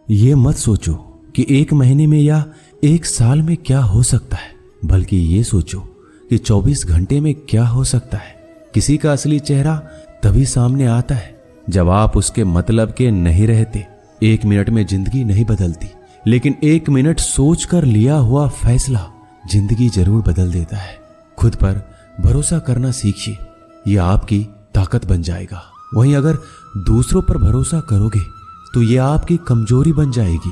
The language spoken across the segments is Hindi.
ये मत सोचो कि 1 महीने में या 1 साल में क्या हो सकता है, बल्कि ये सोचो कि 24 घंटे में क्या हो सकता है। किसी का असली चेहरा तभी सामने आता है जब आप उसके मतलब के नहीं रहते। 1 मिनट में जिंदगी नहीं बदलती, लेकिन 1 मिनट सोचकर लिया हुआ फैसला जिंदगी जरूर बदल देता है। खुद पर भरोसा करना सीखिए, यह आपकी ताकत बन जाएगा। वहीं अगर दूसरों पर भरोसा करोगे तो यह आपकी कमजोरी बन जाएगी।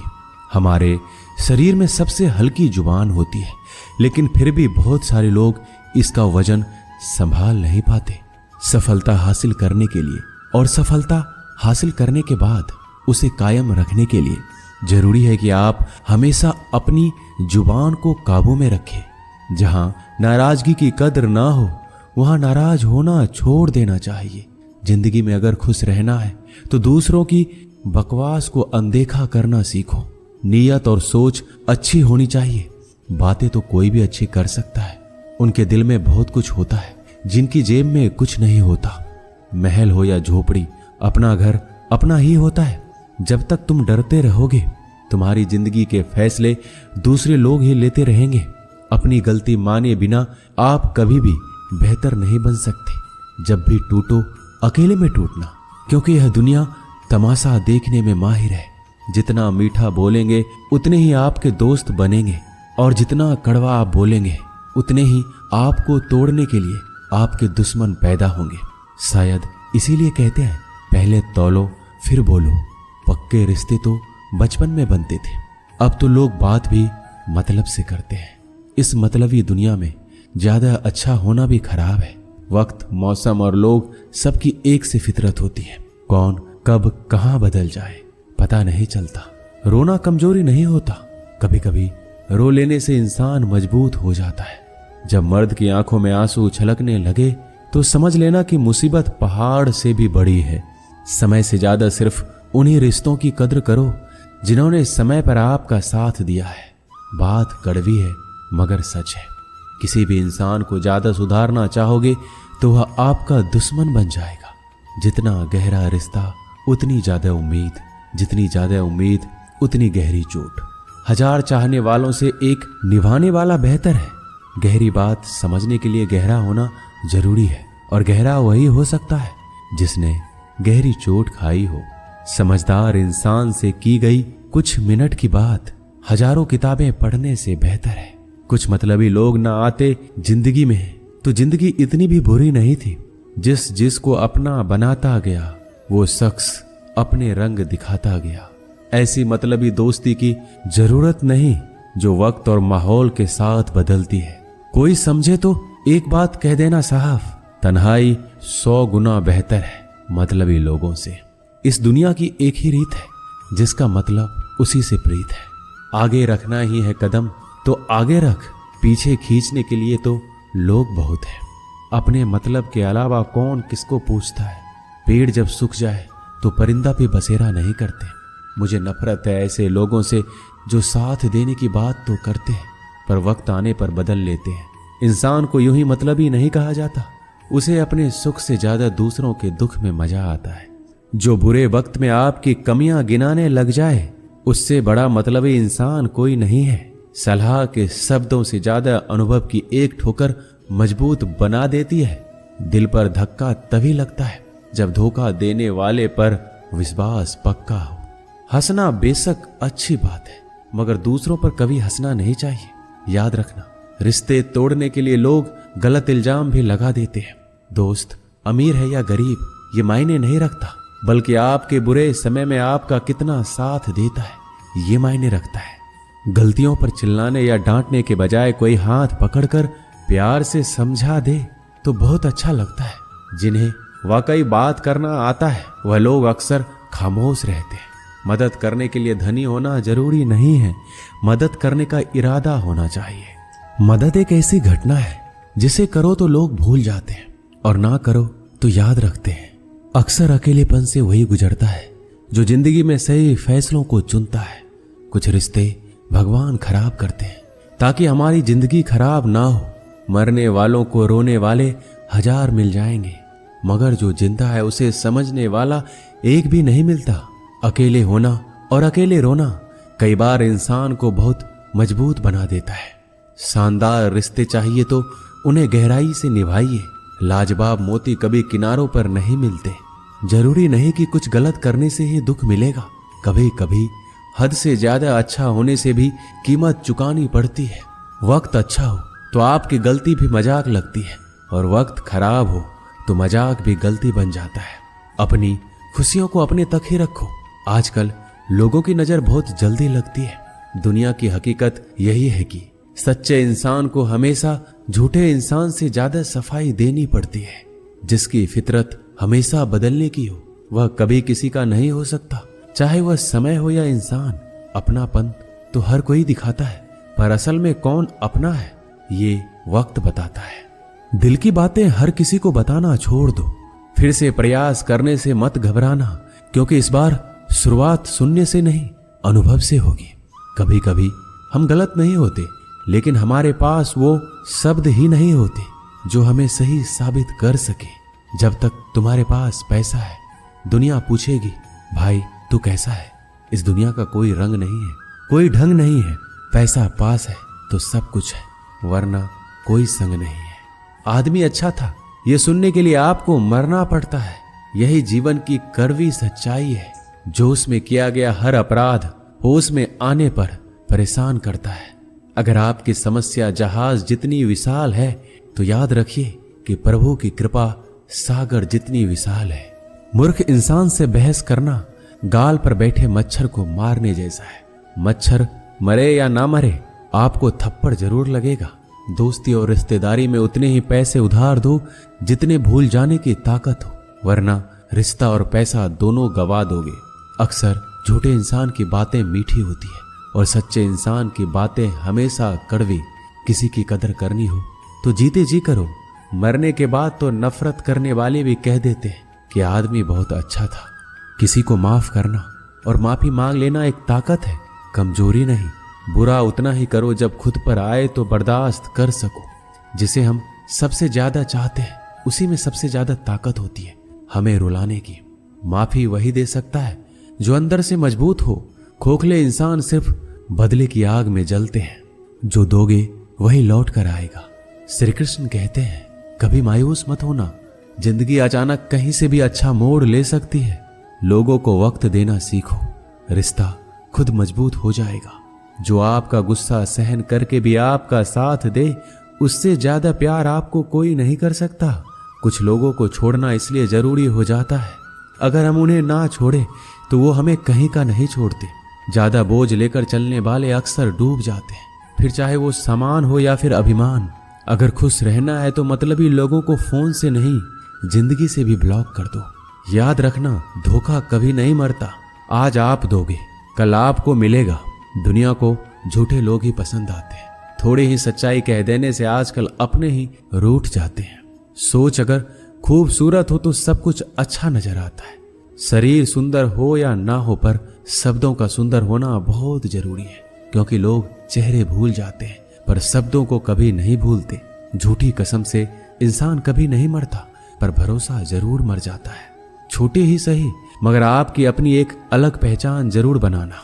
हमारे शरीर में सबसे हल्की जुबान होती है, लेकिन फिर भी बहुत सारे लोग इसका वजन संभाल नहीं पाते। सफलता हासिल करने के लिए और सफलता हासिल करने के बाद उसे कायम रखने के लिए जरूरी है कि आप हमेशा अपनी जुबान को काबू में रखें। जहां नाराजगी की कद्र ना हो वहां नाराज होना छोड़ देना चाहिए। जिंदगी में अगर खुश रहना है तो दूसरों की बकवास को अनदेखा करना सीखो। नीयत और सोच अच्छी होनी चाहिए। बातें तो कोई भी अच्छी कर सकता है, उनके दिल में बहुत कुछ होता है जिनकी जेब में कुछ नहीं होता। महल हो या झोपड़ी, अपना घर अपना ही होता है। जब तक तुम डरते रहोगे तुम्हारी जिंदगी के फैसले दूसरे लोग ही लेते रहेंगे। अपनी गलती माने बिना आप कभी भी बेहतर नहीं बन सकते। जब भी टूटो अकेले में टूटना, क्योंकि यह दुनिया तमाशा देखने में माहिर है। जितना मीठा बोलेंगे उतने ही आपके दोस्त बनेंगे, और जितना कड़वा आप बोलेंगे उतने ही आपको तोड़ने के लिए आपके दुश्मन पैदा होंगे। शायद इसीलिए कहते हैं पहले तौलो फिर बोलो। पक्के रिश्ते तो बचपन में बनते थे, अब तो लोग बात भी मतलब से करते हैं। इस मतलबी दुनिया में ज्यादा अच्छा होना भी खराब है। वक्त, मौसम और लोग सबकी एक सी फितरत होती है। कौन कब कहां बदल जाए पता नहीं चलता। रोना कमजोरी नहीं होता, कभी कभी रो लेने से इंसान मजबूत हो जाता है। जब मर्द की आंखों में आंसू छलकने लगे तो समझ लेना कि मुसीबत पहाड़ से भी बड़ी है। समय से ज्यादा सिर्फ उन्हीं रिश्तों की कद्र करो जिन्होंने समय पर आपका साथ दिया है। बात कड़वी है मगर सच है। किसी भी इंसान को ज्यादा सुधारना चाहोगे तो वह आपका दुश्मन बन जाएगा। जितना गहरा रिश्ता उतनी ज्यादा उम्मीद, जितनी ज्यादा उम्मीद उतनी गहरी चोट। 1000 चाहने वालों से एक निभाने वाला बेहतर है। गहरी बात समझने के लिए गहरा होना जरूरी है, और गहरा वही हो सकता है जिसने गहरी चोट खाई हो। समझदार इंसान से की गई कुछ मिनट की बात हजारों किताबें पढ़ने से बेहतर है। कुछ मतलबी लोग ना आते जिंदगी में तो जिंदगी इतनी भी बुरी नहीं थी। जिसको अपना बनाता गया वो शख्स अपने रंग दिखाता गया। ऐसी मतलबी दोस्ती की जरूरत नहीं जो वक्त और माहौल के साथ बदलती है। कोई समझे तो एक बात कह देना साहब, तन्हाई 100 गुना बेहतर है मतलबी लोगों से। इस दुनिया की एक ही रीत है जिसका मतलब उसी से प्रीत है। आगे रखना ही है कदम तो आगे रख, पीछे खींचने के लिए तो लोग बहुत है। अपने मतलब के अलावा कौन किसको पूछता है। पेड़ जब सूख जाए तो परिंदा भी बसेरा नहीं करते। मुझे नफरत है ऐसे लोगों से जो साथ देने की बात तो करते हैं पर वक्त आने पर बदल लेते हैं। इंसान को यूं ही मतलबी नहीं कहा जाता, उसे अपने सुख से ज्यादा दूसरों के दुख में मजा आता है। जो बुरे वक्त में आपकी कमियां गिनाने लग जाए उससे बड़ा मतलबी इंसान कोई नहीं है। सलाह के शब्दों से ज्यादा अनुभव की एक ठोकर मजबूत बना देती है। दिल पर धक्का तभी लगता है जब धोखा देने वाले पर विश्वास पक्का हो। हंसना बेशक अच्छी बात है मगर दूसरों पर कभी हंसना नहीं चाहिए। याद रखना, रिश्ते तोड़ने के लिए लोग गलत इल्जाम भी लगा देते हैं। दोस्त अमीर है या गरीब ये मायने नहीं रखता, बल्कि आपके बुरे समय में आपका कितना साथ देता है ये मायने रखता है। गलतियों पर चिल्लाने या डांटने के बजाय कोई हाथ पकड़कर प्यार से समझा दे तो बहुत अच्छा लगता है। जिन्हें वाकई बात करना आता है वह लोग अक्सर खामोश रहते हैं। मदद करने के लिए धनी होना जरूरी नहीं है, मदद करने का इरादा होना चाहिए। मदद एक ऐसी घटना है जिसे करो तो लोग भूल जाते हैं और ना करो तो याद रखते हैं। अक्सर अकेलेपन से वही गुजरता है जो जिंदगी में सही फैसलों को चुनता है। कुछ रिश्ते भगवान खराब करते हैं ताकि हमारी जिंदगी खराब ना हो। मरने वालों को रोने वाले 1000 मिल जाएंगे मगर जो जिंदा है उसे समझने वाला एक भी नहीं मिलता। अकेले होना और अकेले रोना कई बार इंसान को बहुत मजबूत बना देता है। शानदार रिश्ते चाहिए तो उन्हें गहराई से निभाइए। लाजवाब मोती कभी किनारों पर नहीं मिलते। जरूरी नहीं कि कुछ गलत करने से ही दुख मिलेगा। कभी कभी हद से ज्यादा अच्छा होने से भी कीमत चुकानी पड़ती है। वक्त अच्छा हो तो आपकी गलती भी मजाक लगती है, और वक्त खराब हो तो मजाक भी गलती बन जाता है। अपनी खुशियों को अपने तक ही रखो। आजकल लोगों की नजर बहुत जल्दी लगती है। दुनिया की हकीकत यही है कि सच्चे इंसान को हमेशा झूठे इंसान से ज्यादा सफाई देनी पड़ती है। जिसकी फितरत हमेशा बदलने की हो वह कभी किसी का नहीं हो सकता, चाहे वह समय हो या इंसान। अपनापन तो हर कोई दिखाता है, पर असल में कौन अपना है ये वक्त बताता है। दिल की बातें हर किसी को बताना छोड़ दो। फिर से प्रयास करने से मत घबराना, क्योंकि इस बार शुरुआत सुनने से नहीं अनुभव से होगी। कभी कभी हम गलत नहीं होते, लेकिन हमारे पास वो शब्द ही नहीं होते जो हमें सही साबित कर सके। जब तक तुम्हारे पास पैसा है, दुनिया पूछेगी भाई तू कैसा है। इस दुनिया का कोई रंग नहीं है, कोई ढंग नहीं है। पैसा पास है तो सब कुछ है, वरना कोई संग नहीं है। आदमी अच्छा था ये सुनने के लिए आपको मरना पड़ता है। यही जीवन की कड़वी सच्चाई है। जोश में किया गया हर अपराध होश में आने पर परेशान करता है। अगर आपकी समस्या जहाज जितनी विशाल है तो याद रखिए कि प्रभु की कृपा सागर जितनी विशाल है। मूर्ख इंसान से बहस करना गाल पर बैठे मच्छर को मारने जैसा है। मच्छर मरे या ना मरे आपको थप्पड़ जरूर लगेगा। दोस्ती और रिश्तेदारी में उतने ही पैसे उधार दो जितने भूल जाने की ताकत हो, वरना रिश्ता और पैसा दोनों गवा दोगे। अक्सर झूठे इंसान की बातें मीठी होती है और सच्चे इंसान की बातें हमेशा कड़वी। किसी की कदर करनी हो तो जीते जी करो। मरने के बाद तो नफरत करने वाले भी कह देते हैं कि आदमी बहुत अच्छा था। किसी को माफ करना और माफी मांग लेना एक ताकत है, कमजोरी नहीं। बुरा उतना ही करो जब खुद पर आए तो बर्दाश्त कर सको। जिसे हम सबसे ज्यादा चाहते हैं उसी में सबसे ज्यादा ताकत होती है हमें रुलाने की। माफी वही दे सकता है जो अंदर से मजबूत हो। खोखले इंसान सिर्फ बदले की आग में जलते हैं। जो दोगे वही लौट कर आएगा। श्री कृष्ण कहते हैं कभी मायूस मत होना, जिंदगी अचानक कहीं से भी अच्छा मोड़ ले सकती है। लोगों को वक्त देना सीखो, रिश्ता खुद मजबूत हो जाएगा। जो आपका गुस्सा सहन करके भी आपका साथ दे, उससे ज्यादा प्यार आपको कोई नहीं कर सकता। कुछ लोगों को छोड़ना इसलिए जरूरी हो जाता है, अगर हम उन्हें ना छोड़े तो वो हमें कहीं का नहीं छोड़ते। ज्यादा बोझ लेकर चलने वाले अक्सर डूब जाते हैं, फिर चाहे वो सामान हो या फिर अभिमान। अगर खुश रहना है तो मतलबी लोगों को फोन से नहीं जिंदगी से भी ब्लॉक कर दो। याद रखना धोखा कभी नहीं मरता। आज आप दोगे कल आपको मिलेगा। दुनिया को झूठे लोग ही पसंद आते हैं। थोड़ी ही सच्चाई कह देने से आजकल अपने ही रूठ जाते हैं। सोच अगर खूबसूरत हो तो सब कुछ अच्छा नजर आता है। शरीर सुंदर हो या ना हो, पर शब्दों का सुंदर होना बहुत जरूरी है, क्योंकि लोग चेहरे भूल जाते हैं पर शब्दों को कभी नहीं भूलते। झूठी कसम से इंसान कभी नहीं मरता, पर भरोसा जरूर मर जाता है। छोटी ही सही मगर आपकी अपनी एक अलग पहचान जरूर बनाना।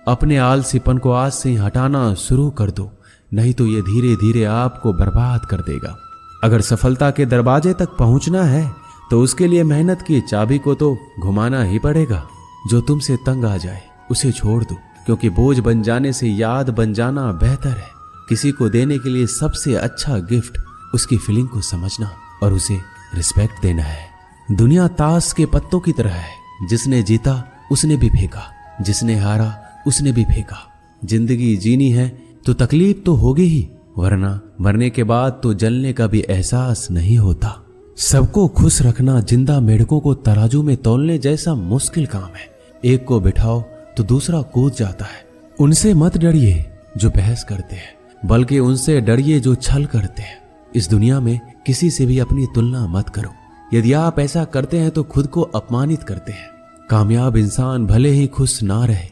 अपने आलसीपन को आज से हटाना शुरू कर दो, नहीं तो ये धीरे धीरे आपको बर्बाद कर देगा। अगर सफलता के दरवाजे तक पहुंचना है तो उसके लिए मेहनत की चाबी को तो घुमाना ही पड़ेगा। जो तुमसे तंग आ जाए उसे छोड़ दो, क्योंकि बोझ बन जाने से याद बन जाना बेहतर है। किसी को देने के लिए सबसे अच्छा गिफ्ट उसकी फीलिंग को समझना और उसे रिस्पेक्ट देना है। दुनिया ताश के पत्तों की तरह है, जिसने जीता उसने भी फेंका, जिसने हारा उसने भी फेंका। जिंदगी जीनी है तो तकलीफ तो होगी ही, वरना मरने के बाद तो जलने का भी एहसास नहीं होता। सबको खुश रखना जिंदा मेढकों को तराजू में तौलने जैसा मुश्किल काम है। एक को बिठाओ तो दूसरा कूद जाता है। उनसे मत डरिए जो बहस करते हैं, बल्कि उनसे डरिए जो छल करते हैं। इस दुनिया में किसी से भी अपनी तुलना मत करो। यदि आप ऐसा करते हैं तो खुद को अपमानित करते हैं। कामयाब इंसान भले ही खुश ना रहे,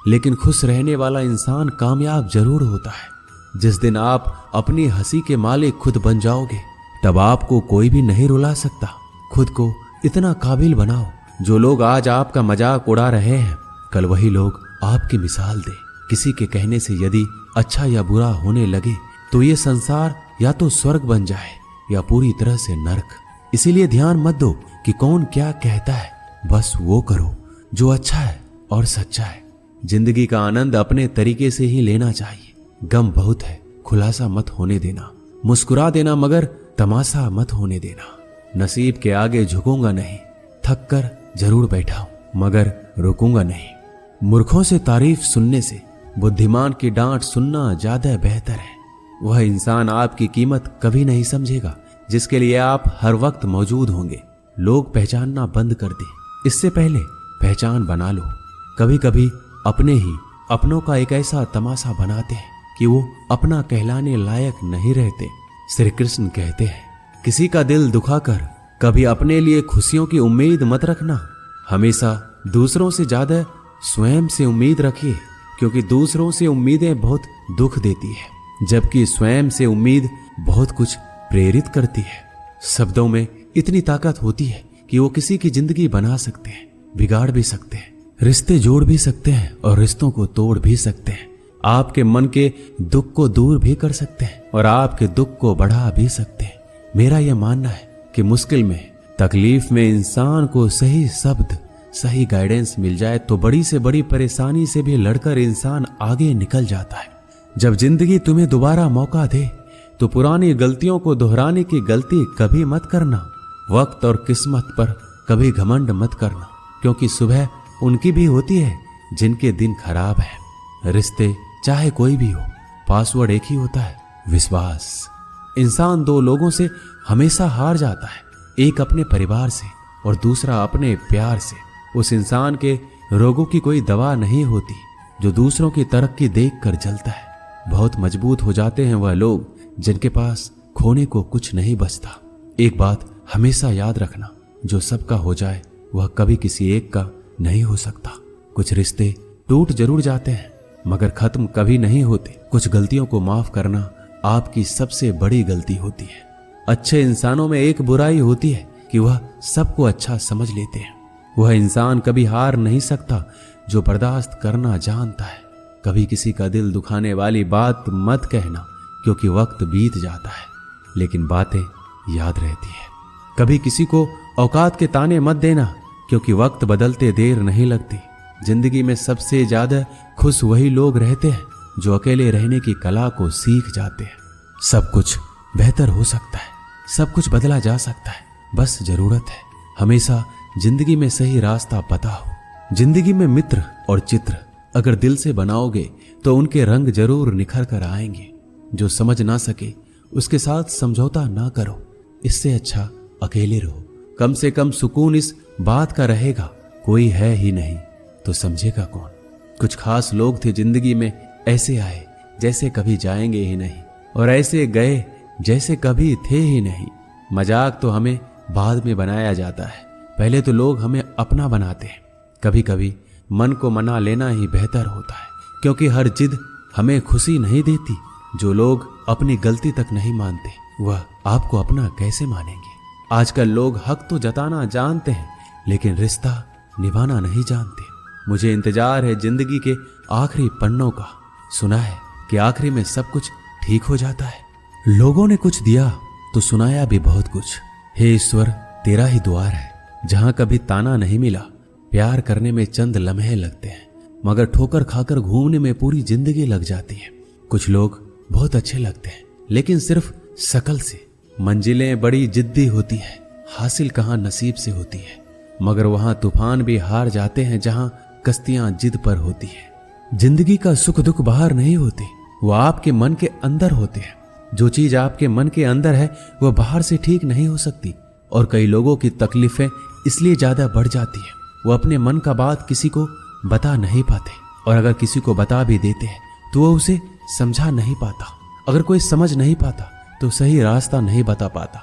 लेकिन खुश रहने वाला इंसान कामयाब जरूर होता है। जिस दिन आप अपनी हंसी के मालिक खुद बन जाओगे, तब आपको कोई भी नहीं रुला सकता। खुद को इतना काबिल बनाओ, जो लोग आज आपका मजाक उड़ा रहे हैं, कल वही लोग आपकी मिसाल दे। किसी के कहने से यदि अच्छा या बुरा होने लगे तो ये संसार या तो स्वर्ग बन जाए या पूरी तरह से नरक। इसीलिए ध्यान मत दो कि कौन क्या कहता है, बस वो करो जो अच्छा है और सच्चा है। जिंदगी का आनंद अपने तरीके से ही लेना चाहिए। गम बहुत है, खुलासा मत होने देना। मुस्कुरा देना मगर तमाशा मत होने देना। नसीब के आगे झुकूंगा नहीं, थक कर जरूर बैठा हूं मगर रुकूंगा नहीं। मूर्खों से तारीफ सुनने से बुद्धिमान की डांट सुनना ज्यादा बेहतर है। वह इंसान आपकी कीमत कभी नहीं समझेगा जिसके लिए आप हर वक्त मौजूद होंगे। लोग पहचानना बंद कर दे, इससे पहले पहचान बना लो। कभी कभी अपने ही अपनों का एक ऐसा तमाशा बनाते हैं कि वो अपना कहलाने लायक नहीं रहते। श्री कृष्ण कहते हैं, किसी का दिल दुखाकर कभी अपने लिए खुशियों की उम्मीद मत रखना। हमेशा दूसरों से ज्यादा स्वयं से उम्मीद रखिए, क्योंकि दूसरों से उम्मीदें बहुत दुख देती है, जबकि स्वयं से उम्मीद बहुत कुछ प्रेरित करती है। शब्दों में इतनी ताकत होती है कि वो किसी की जिंदगी बना सकते हैं, बिगाड़ भी सकते हैं, रिश्ते जोड़ भी सकते हैं और रिश्तों को तोड़ भी सकते हैं। आपके मन के दुख को दूर भी कर सकते हैं और आपके दुख को बढ़ा भी सकते हैं। मेरा यह मानना है कि मुश्किल में, तकलीफ में इंसान को सही शब्द, सही गाइडेंस मिल जाए तो बड़ी से बड़ी परेशानी से भी लड़कर इंसान आगे निकल जाता है। जब जिंदगी तुम्हें दोबारा मौका दे तो पुरानी गलतियों को दोहराने की गलती कभी मत करना। वक्त और किस्मत पर कभी घमंड मत करना, क्योंकि सुबह उनकी भी होती है जिनके दिन खराब है। रिश्ते चाहे कोई भी हो, पासवर्ड एक ही होता है, विश्वास। इंसान दो लोगों से हमेशा हार जाता है, एक अपने परिवार से और दूसरा अपने प्यार से। उस इंसान के रोगों की कोई दवा नहीं होती जो दूसरों की तरक्की देखकर जलता है। बहुत मजबूत हो जाते हैं वह लोग जिनके पास खोने को कुछ नहीं बचता। एक बात हमेशा याद रखना, जो सबका हो जाए वह कभी किसी एक का नहीं हो सकता। कुछ रिश्ते टूट जरूर जाते हैं मगर खत्म कभी नहीं होते। कुछ गलतियों को माफ करना आपकी सबसे बड़ी गलती होती है। अच्छे इंसानों में एक बुराई होती है कि वह सबको अच्छा समझ लेते हैं। वह इंसान कभी हार नहीं सकता जो बर्दाश्त करना जानता है। कभी किसी का दिल दुखाने वाली बात मत कहना, क्योंकि वक्त बीत जाता है लेकिन बातें याद रहती है। कभी किसी को औकात के ताने मत देना, क्योंकि वक्त बदलते देर नहीं लगती। जिंदगी में सबसे ज्यादा खुश वही लोग रहते हैं जो अकेले रहने की कला को सीख जाते हैं। सब कुछ बेहतर हो सकता है, सब कुछ बदला जा सकता है, बस जरूरत है हमेशा जिंदगी में सही रास्ता पता हो। जिंदगी में मित्र और चित्र अगर दिल से बनाओगे तो उनके रंग जरूर निखर कर आएंगे। जो समझ ना सके उसके साथ समझौता ना करो, इससे अच्छा अकेले रहो। कम से कम सुकून इस बात का रहेगा, कोई है ही नहीं तो समझेगा कौन। कुछ खास लोग थे जिंदगी में, ऐसे आए जैसे कभी जाएंगे ही नहीं और ऐसे गए जैसे कभी थे ही नहीं। मजाक तो हमें बाद में बनाया जाता है, पहले तो लोग हमें अपना बनाते हैं। कभी कभी मन को मना लेना ही बेहतर होता है, क्योंकि हर जिद हमें खुशी नहीं देती। जो लोग अपनी गलती तक नहीं मानते वह आपको अपना कैसे मानेंगे। आजकल लोग हक तो जताना जानते हैं लेकिन रिश्ता निभाना नहीं जानते। मुझे इंतजार है जिंदगी के आखिरी पन्नों का। सुना है कि आखिरी में सब कुछ ठीक हो जाता है। लोगों ने कुछ दिया तो सुनाया भी बहुत कुछ। हे ईश्वर, तेरा ही द्वार है जहां कभी ताना नहीं मिला। प्यार करने में चंद लम्हे लगते हैं मगर ठोकर खाकर घूमने में पूरी जिंदगी लग जाती है। कुछ लोग बहुत अच्छे लगते हैं लेकिन सिर्फ शकल से। मंजिलें बड़ी जिद्दी होती है, हासिल कहां नसीब से होती है, मगर वहां तूफान भी हार जाते हैं जहां कश्तियां जिद पर होती है। जिंदगी का सुख दुख बाहर नहीं होते, वो आपके मन के अंदर होते हैं। जो चीज आपके मन के अंदर है वह बाहर से ठीक नहीं हो सकती। और कई लोगों की तकलीफें इसलिए ज्यादा बढ़ जाती है, वो अपने मन का बात किसी को बता नहीं पाते, और अगर किसी को बता भी देते हैं तो वो उसे समझा नहीं पाता। अगर कोई समझ नहीं पाता तो सही रास्ता नहीं बता पाता।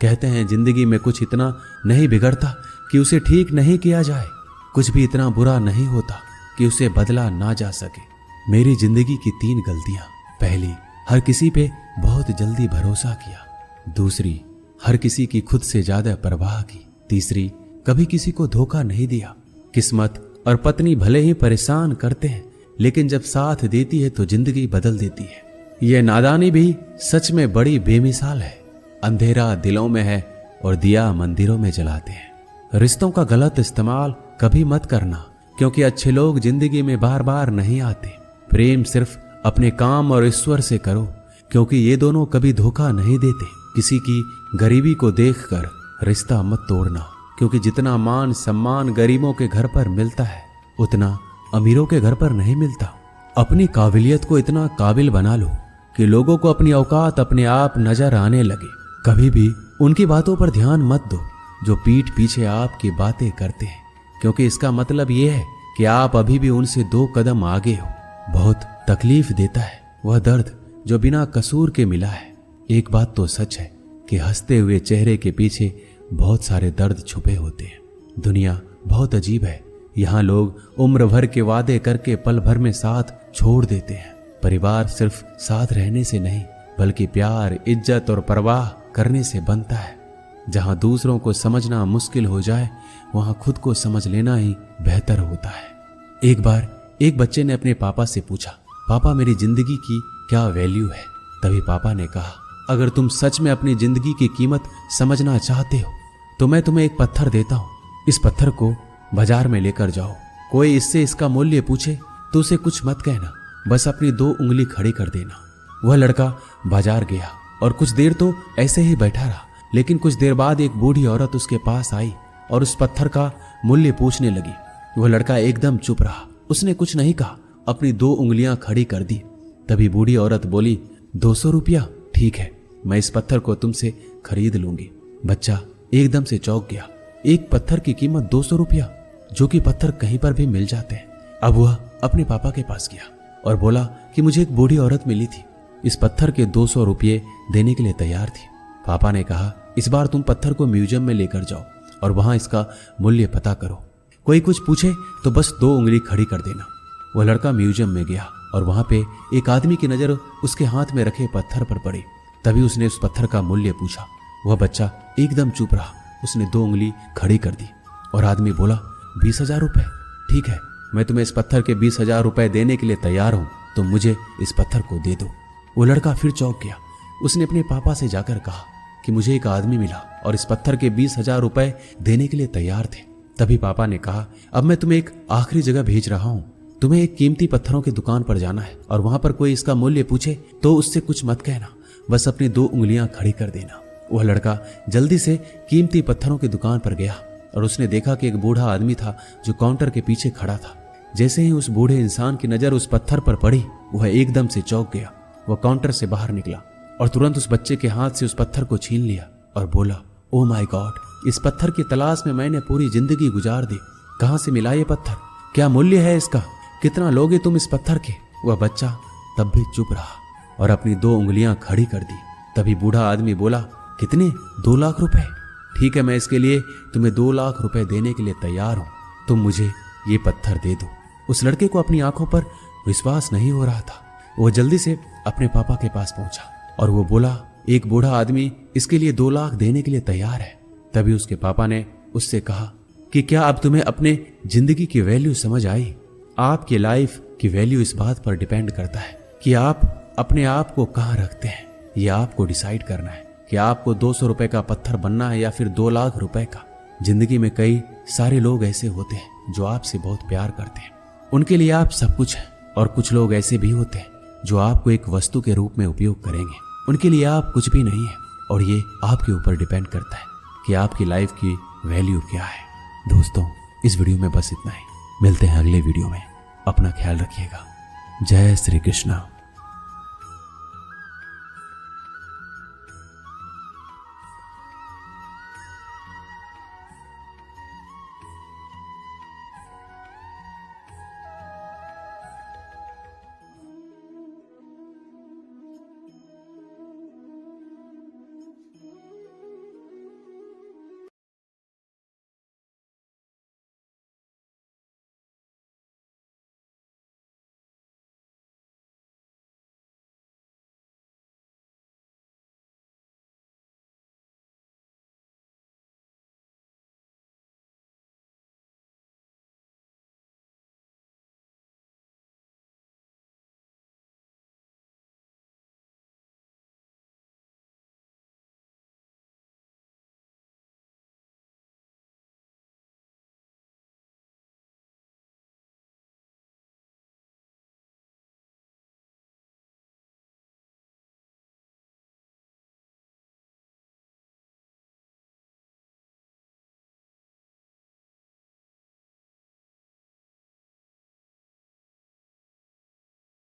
कहते हैं जिंदगी में कुछ इतना नहीं बिगड़ता कि उसे ठीक नहीं किया जाए, कुछ भी इतना बुरा नहीं होता कि उसे बदला ना जा सके। मेरी जिंदगी की 3 गलतियां। पहली, हर किसी पे बहुत जल्दी भरोसा किया। दूसरी, हर किसी की खुद से ज्यादा परवाह की। तीसरी, कभी किसी को धोखा नहीं दिया। किस्मत और पत्नी भले ही परेशान करते हैं, लेकिन जब साथ देती है तो जिंदगी बदल देती है। यह नादानी भी सच में बड़ी बेमिसाल है। अंधेरा दिलों में है और दिया मंदिरों में जलाते हैं। रिश्तों का गलत इस्तेमाल कभी मत करना, क्योंकि अच्छे लोग जिंदगी में बार बार नहीं आते। प्रेम सिर्फ अपने काम और ईश्वर से करो, क्योंकि ये दोनों कभी धोखा नहीं देते। किसी की गरीबी को देखकर रिश्ता मत तोड़ना, क्योंकि जितना मान सम्मान गरीबों के घर पर मिलता है उतना अमीरों के घर पर नहीं मिलता। अपनी काबिलियत को इतना काबिल बना लो कि लोगों को अपनी औकात अपने आप नजर आने लगे। कभी भी उनकी बातों पर ध्यान मत दो जो पीठ पीछे आपकी बातें करते हैं, क्योंकि इसका मतलब यह है कि आप अभी भी उनसे 2 कदम आगे हो। बहुत तकलीफ देता है वह दर्द जो बिना कसूर के मिला है। एक बात तो सच है कि हंसते हुए चेहरे के पीछे बहुत सारे दर्द छुपे होते हैं। दुनिया बहुत अजीब है। यहाँ लोग उम्र भर के वादे करके पल भर में साथ छोड़ देते हैं। परिवार सिर्फ साथ रहने से नहीं, बल्कि प्यार, इज्जत और परवाह करने से बनता है। जहाँ दूसरों को समझना मुश्किल हो जाए, वहाँ खुद को समझ लेना ही बेहतर होता है। एक बार एक बच्चे ने अपने पापा से पूछा, पापा मेरी जिंदगी की क्या वैल्यू है? तभी पापा ने कहा, अगर तुम सच में अपनी जिंदगी की कीमत समझना चाहते हो तो मैं तुम्हें एक पत्थर देता हूँ। इस पत्थर को बाजार में लेकर जाओ। कोई इससे इसका मूल्य पूछे तो उसे कुछ मत कहना, बस अपनी 2 उंगली खड़ी कर देना। वह लड़का बाजार गया और कुछ देर तो ऐसे ही बैठा रहा, लेकिन कुछ देर बाद एक बूढ़ी औरत उसके पास आई और उस पत्थर का मूल्य पूछने लगी। वह लड़का एकदम चुप रहा, उसने कुछ नहीं कहा, अपनी 2 उंगलियां खड़ी कर दी। तभी बूढ़ी औरत बोली, 200 रुपया? ठीक है, मैं इस पत्थर को तुमसे खरीद लूंगी। बच्चा एकदम से चौंक गया। एक पत्थर की कीमत 200 रुपया, जो कि पत्थर कहीं पर भी मिल जाते हैं। अब वह अपने पापा के पास गया और बोला कि मुझे एक बूढ़ी औरत मिली थी, इस पत्थर के 200 रुपये देने के लिए तैयार थी। पापा ने कहा, इस बार तुम पत्थर को म्यूजियम में लेकर जाओ और वहां इसका मूल्य पता करो। कोई कुछ पूछे तो बस 2 उंगली खड़ी कर देना। वह लड़का म्यूजियम में गया और वहां पे एक आदमी की नजर उसके हाथ में रखे पत्थर पर पड़ी। तभी उसने उस पत्थर का मूल्य पूछा। वह बच्चा एकदम चुप रहा, उसने 2 उंगली खड़ी कर दी और आदमी बोला, 20,000 रुपए? ठीक है, मैं तुम्हें इस पत्थर के 20,000 रुपए देने के लिए तैयार हूं, तो मुझे इस पत्थर को दे दो। वो लड़का फिर चौंक गया। उसने अपने पापा से जाकर कहा कि मुझे एक आदमी मिला और इस पत्थर के 20,000 रुपए देने के लिए तैयार थे। तभी पापा ने कहा, अब मैं तुम्हें एक आखिरी जगह भेज रहा हूं। तुम्हें एक कीमती पत्थरों की दुकान पर जाना है और वहां पर कोई इसका मूल्य पूछे तो उससे कुछ मत कहना, बस अपनी 2 उंगलियां खड़ी कर देना। वह लड़का जल्दी से कीमती पत्थरों की दुकान पर गया और उसने देखा कि एक बूढ़ा आदमी था जो काउंटर के पीछे खड़ा था। जैसे ही उस बूढ़े इंसान की नजर उस पत्थर पर पड़ी, वह एकदम से चौंक गया। वह काउंटर से बाहर निकला और तुरंत उस बच्चे के हाथ से उस पत्थर को छीन लिया और बोला, ओ माय गॉड, इस पत्थर की तलाश में मैंने पूरी जिंदगी गुजार दी। कहां से मिला ये पत्थर? क्या मूल्य है इसका? कितना लोगे तुम इस पत्थर के? वह बच्चा तब भी चुप रहा और अपनी 2 उंगलियां खड़ी कर दी। तभी बूढ़ा आदमी बोला, कितने? 2 लाख रुपए? ठीक है, मैं इसके लिए तुम्हें 2 लाख रुपए देने के लिए तैयार हूं, तुम मुझे ये पत्थर दे दो। उस लड़के को अपनी आंखों पर विश्वास नहीं हो रहा था। वह जल्दी से अपने पापा के पास पहुंचा और वो बोला, एक बूढ़ा आदमी इसके लिए 2 लाख देने के लिए तैयार है। तभी उसके पापा ने उससे कहा कि क्या अब तुम्हें अपने जिंदगी की वैल्यू समझ आई? आपकी लाइफ की वैल्यू इस बात पर डिपेंड करता है कि आप अपने आप को कहाँ रखते हैं। ये आपको डिसाइड करना है कि आपको 200 रुपए का पत्थर बनना है या फिर 2 लाख रुपए का। जिंदगी में कई सारे लोग ऐसे होते हैं जो आपसे बहुत प्यार करते हैं, उनके लिए आप सब कुछ हैं, और कुछ लोग ऐसे भी होते हैं जो आपको एक वस्तु के रूप में उपयोग करेंगे, उनके लिए आप कुछ भी नहीं है। और ये आपके ऊपर डिपेंड करता है कि आपकी लाइफ की वैल्यू क्या है। दोस्तों, इस वीडियो में बस इतना ही। मिलते हैं अगले वीडियो में। अपना ख्याल रखिएगा। जय श्री कृष्णा।